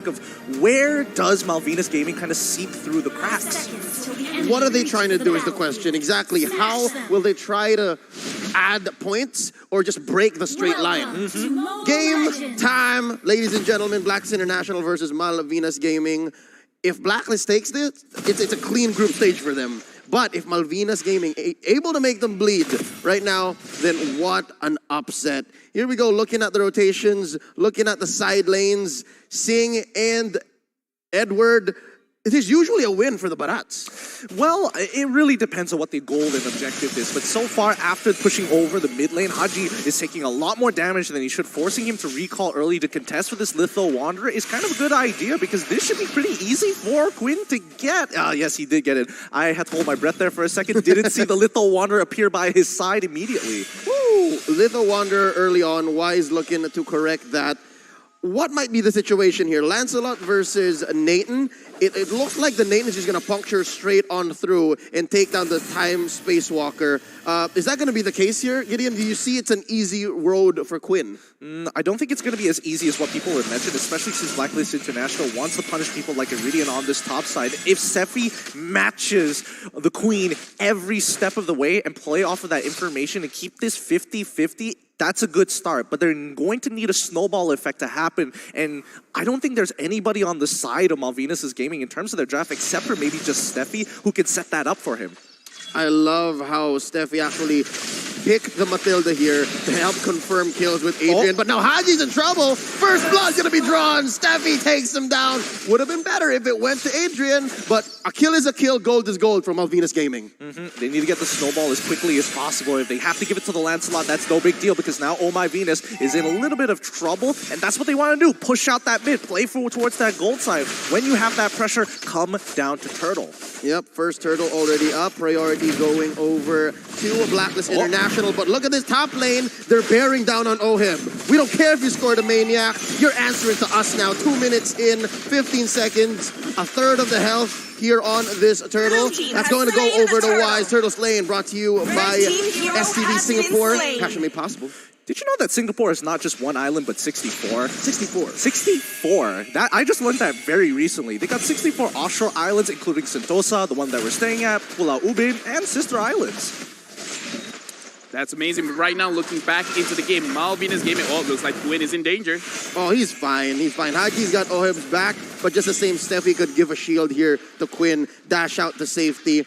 of where does Malvinas Gaming kind of seep through the cracks? What are they trying to do is the question. Exactly. How will they try to add points or just break the straight line? Game time, ladies and gentlemen. Blacklist International versus Malvinas Gaming. If Blacklist takes this, it's a clean group stage for them. But if Malvinas Gaming able to make them bleed right now, then what an upset. Here we go, looking at the rotations, looking at the side lanes. Singh and Edward, it is usually a win for the Barats. Well, it really depends on what the goal and objective is. But so far, after pushing over the mid lane, Haji is taking a lot more damage than he should. Forcing him to recall early to contest with this Litho Wanderer is kind of a good idea because this should be pretty easy for Quinn to get. Yes, he did get it. I had to hold my breath there for a second. Didn't see the Litho Wanderer appear by his side immediately. Woo! Litho Wanderer early on. Wise looking to correct that. What might be the situation here? Lancelot versus Nathan. It looks like the Nathan is just going to puncture straight on through and take down the Time Space Walker. Is that going to be the case here, Gideon? Do you see it's an easy road for Quinn? I don't think it's going to be as easy as what people have mentioned, especially since Blacklist International wants to punish people like Iridian on this top side. If Sephi matches the Queen every step of the way and play off of that information and keep this 50-50, that's a good start, but they're going to need a snowball effect to happen, and I don't think there's anybody on the side of Malvinas Gaming in terms of their draft except for maybe just Steffi who could set that up for him. I love how Steffi actually picked the Matilda here to help confirm kills with Adrian. But now Haji's in trouble. First blood's going to be drawn. Steffi takes him down. Would have been better if it went to Adrian, but a kill is a kill, gold is gold from Malvinas Gaming. They need to get the snowball as quickly as possible. If they have to give it to the Lancelot, that's no big deal because now Oh My Venus is in a little bit of trouble, and that's what they want to do. Push out that mid, play towards that gold side. When you have that pressure, come down to Turtle. Yep, first Turtle already up. Priority going over to Blacklist International. But look at this top lane. They're bearing down on Oheb. We don't care if you scored a Maniac. You're answering to us now. 2 minutes in, 15 seconds. A third of the health here on this Turtle. That's going to go over to Wise. Turtle Slain brought to you by STV Singapore. Passion made possible. Did you know that Singapore is not just one island, but 64? 64. 64. I just learned that very recently. They got 64 offshore islands, including Sentosa, the one that we're staying at, Pulau Ubin, and sister islands. That's amazing. But right now, looking back into the game, Malvinas Gaming, looks like Quinn is in danger. Oh, he's fine. He's fine. Haji's got Oheb's back, but just the same Steffi could give a shield here to Quinn, dash out to safety.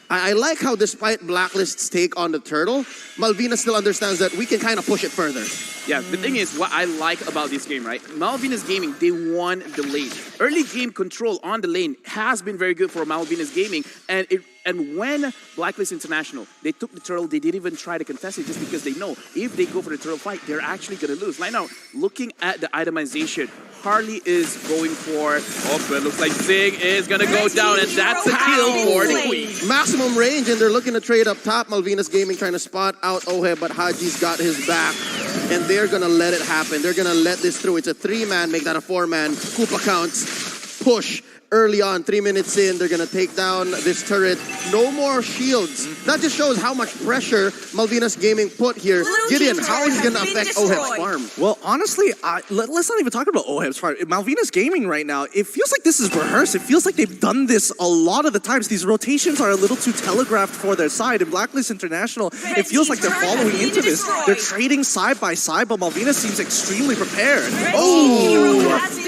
I like how despite Blacklist's take on the Turtle, Malvinas still understands that we can kind of push it further. Yeah, the thing is, what I like about this game, right? Malvinas Gaming, they won the lane. Early game control on the lane has been very good for Malvinas Gaming, and when Blacklist International, they took the Turtle, they didn't even try to contest it just because they know if they go for the Turtle fight, they're actually going to lose. Right now, looking at the itemization, Harley is going for, but it looks like Zig is going to go down, and that's a kill for the Queen. Maximum range, and they're looking to trade up top. Malvinas Gaming trying to spot out Oheb, but Haji's got his back, and they're going to let it happen. They're going to let this through. It's a 3-man, make that a 4-man. Koopa counts, push. Early on, 3 minutes in, they're going to take down this turret. No more shields. That just shows how much pressure Malvinas Gaming put here. Gideon, how is it going to affect Oheb's farm? Well, honestly, let's not even talk about Oheb's farm. Malvinas Gaming right now, it feels like this is rehearsed. It feels like they've done this a lot of the times. These rotations are a little too telegraphed for their side. In Blacklist International, it feels like they're following into this. They're trading side by side, but Malvinas seems extremely prepared.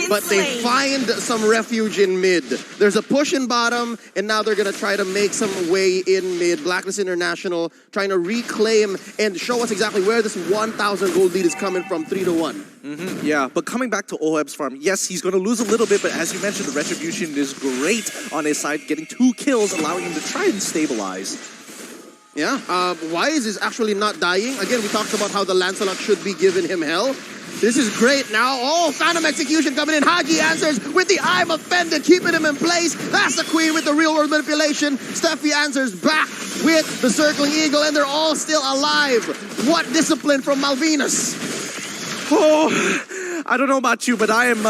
But they find some refuge in mid. There's a push in bottom, and now they're going to try to make some way in mid. Blacklist International trying to reclaim and show us exactly where this 1,000 gold lead is coming from, 3-1. Yeah, but coming back to Oheb's farm, yes, he's going to lose a little bit, but as you mentioned, the retribution is great on his side, getting 2 kills, allowing him to try and stabilize. Yeah, Wise is actually not dying. Again, we talked about how the Lancelot should be giving him hell. This is great now. Phantom Execution coming in. Haji answers with the I'm offended, keeping him in place. That's the Queen with the real world manipulation. Steffi answers back with the Circling Eagle, and they're all still alive. What discipline from Malvinas. I don't know about you, but I am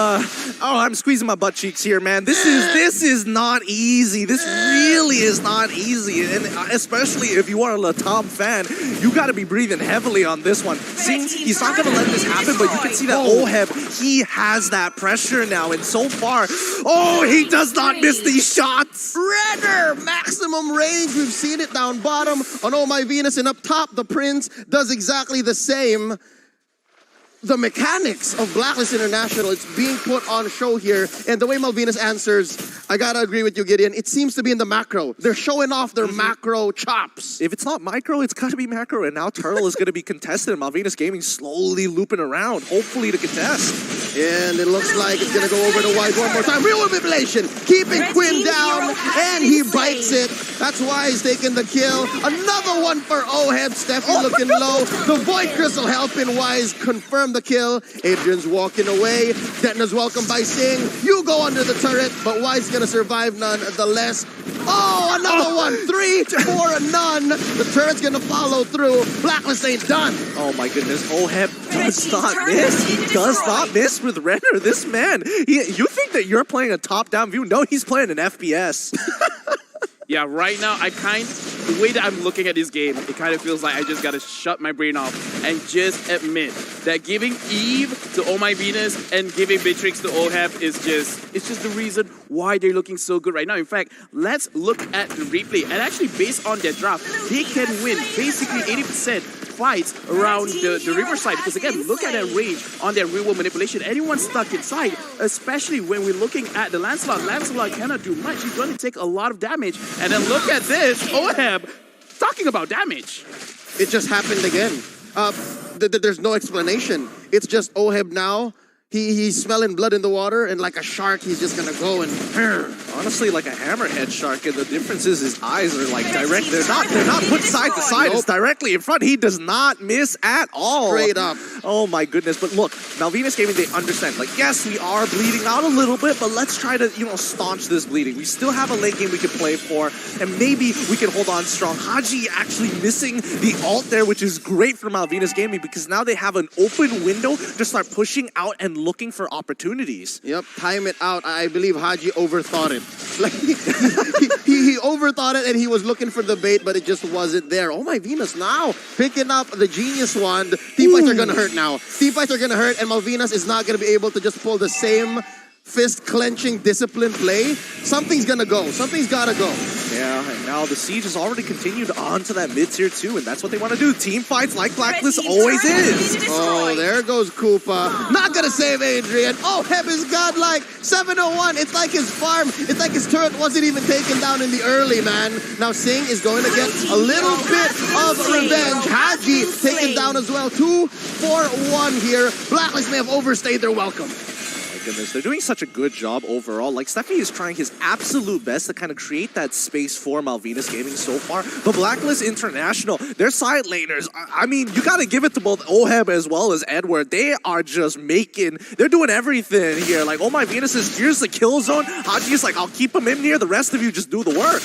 Oh, I'm squeezing my butt cheeks here, man. This is not easy. This really is not easy, and especially if you are a Latam fan, you got to be breathing heavily on this one. Seeing he's not going to let this happen, but you can see that Oheb, he has that pressure now, and so far, oh, he does not miss these shots. Redder, maximum range. We've seen it down bottom on Oh My Venus, and up top, the Prince does exactly the same. The mechanics of Blacklist International, it's being put on show here, and the way Malvinas answers, I gotta agree with you, Gideon. It seems to be in the macro. They're showing off their macro chops. If it's not micro, it's gotta be macro, and now Turtle is gonna be contested, and Malvinas Gaming slowly looping around, hopefully to contest. And it looks like it's gonna go over to Wise one more time. Real manipulation, keeping Quinn down, and he bites it. That's why he's taking the kill. Another one for Oheb. Steffi looking low. The Void Crystal helping Wise confirm the kill. Adrian's walking away. Detna's welcomed by Singh. You go under the turret, but Wise gonna survive nonetheless. Oh, another one. 3 for a none. The turret's gonna follow through. Blacklist ain't done. Oh my goodness, Oheb does not miss. He does not miss with Renner. This man, you think that you're playing a top-down view? No, he's playing an FPS. Yeah, right now, the way that I'm looking at this game, it kind of feels like I just gotta shut my brain off and just admit that giving Eve to Oh My Venus and giving Beatrix to Oheb is just the reason why they're looking so good right now. In fact, let's look at the replay, and actually based on their draft, they can win basically 80% fights around the riverside, because again, look at that range on their real world manipulation. Anyone stuck inside, especially when we're looking at the Lancelot. Lancelot cannot do much. He's going to take a lot of damage. And then look at this, Oheb talking about damage. It just happened again. There's no explanation. It's just Oheb now. He's smelling blood in the water, and like a shark, he's just gonna go and... Honestly, like a hammerhead shark, and the difference is his eyes are like direct. They're not put side to side. Nope. It's directly in front. He does not miss at all. Straight up. Oh my goodness. But look, Malvinas Gaming, they understand. Like, yes, we are bleeding out a little bit, but let's try to, staunch this bleeding. We still have a late game we can play for, and maybe we can hold on strong. Haji actually missing the ult there, which is great for Malvinas Gaming, because now they have an open window to start pushing out and looking for opportunities. Yep, time it out. I believe Haji overthought it. Like he overthought it, and he was looking for the bait, but it just wasn't there. Oh My Venus now picking up the Genius Wand. Team fights are gonna hurt now. Team fights are gonna hurt, and Malvinas is not gonna be able to just pull the same fist-clenching discipline play. Something's gonna go. Something's gotta go. Yeah, and now the siege has already continued on to that mid-tier too, and that's what they want to do. Team fights like Blacklist always is. Oh, there goes Koopa. Not gonna save Adrian. Oh, Heb is godlike. 701. It's like his farm. It's like his turret wasn't even taken down in the early, man. Now Singh is going to get a little bit of revenge. Haji taken down as well. 2 for 1 here. Blacklist may have overstayed their welcome. Goodness, they're doing such a good job overall. Like, Steffi is trying his absolute best to kind of create that space for Malvinas Gaming so far. But Blacklist International, their side laners, I mean, you got to give it to both Oheb as well as Edward. They are just they're doing everything here. Like, Oh My Venus is, here's the kill zone. Haji's like, I'll keep him in here. The rest of you just do the work.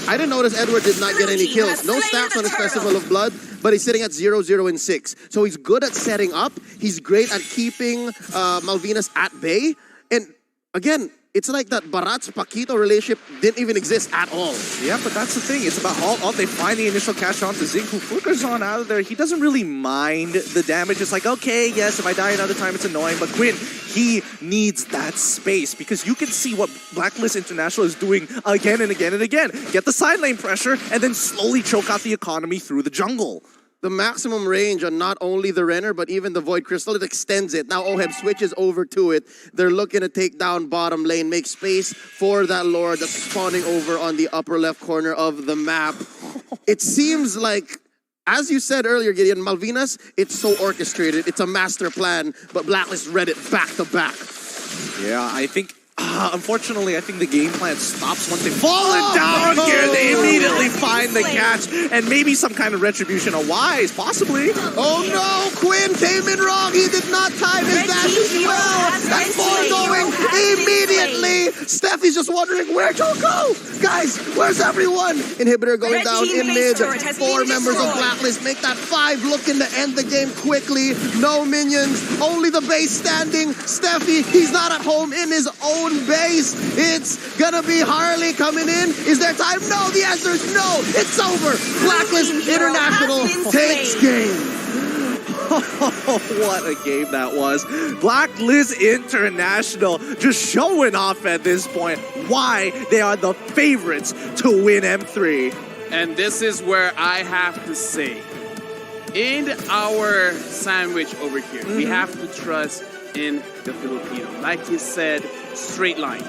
I didn't notice Edward did not get any kills. No stats on his Festival of Blood, but he's sitting at 0-0-6. So he's good at setting up. He's great at keeping Malvinas at bay. And again, it's like that Barats-Paquito relationship didn't even exist at all. Yeah, but that's the thing. It's about all they find the initial cash on to Zing, who flickers on out of there. He doesn't really mind the damage. It's like, okay, yes, if I die another time, it's annoying. But Quinn, he needs that space, because you can see what Blacklist International is doing again and again and again. Get the side lane pressure and then slowly choke out the economy through the jungle. The maximum range on not only the Renner, but even the Void Crystal, it extends it. Now Oheb switches over to it. They're looking to take down bottom lane, make space for that Lord that's spawning over on the upper left corner of the map. It seems like, as you said earlier, Gideon, Malvinas, it's so orchestrated. It's a master plan, but Blacklist read it back to back. Yeah, I think... unfortunately, I think the game plan stops once they've fallen down here. They immediately find the catch, and maybe some kind of retribution. A Wise, possibly. Oh no, Quinn came in wrong. He did not time his dash as well. That's 4 going immediately. Steffi's just wondering, where'd y'all go? Guys, where's everyone? Inhibitor going Red down team in base mid. turret has 4 been members of destroyed. Blacklist make that 5 looking to end the game quickly. No minions, only the base standing. Steffi, he's not at home in his own base. It's gonna be Harley coming in. Is there time? No, the answer is no. It's over. Blacklist Team hero International has been takes slain. game. What a game that was. Blacklist International just showing off at this point why they are the favorites to win M3. And this is where I have to say, in our sandwich over here, we have to trust in the Filipino. Like you said, straight line.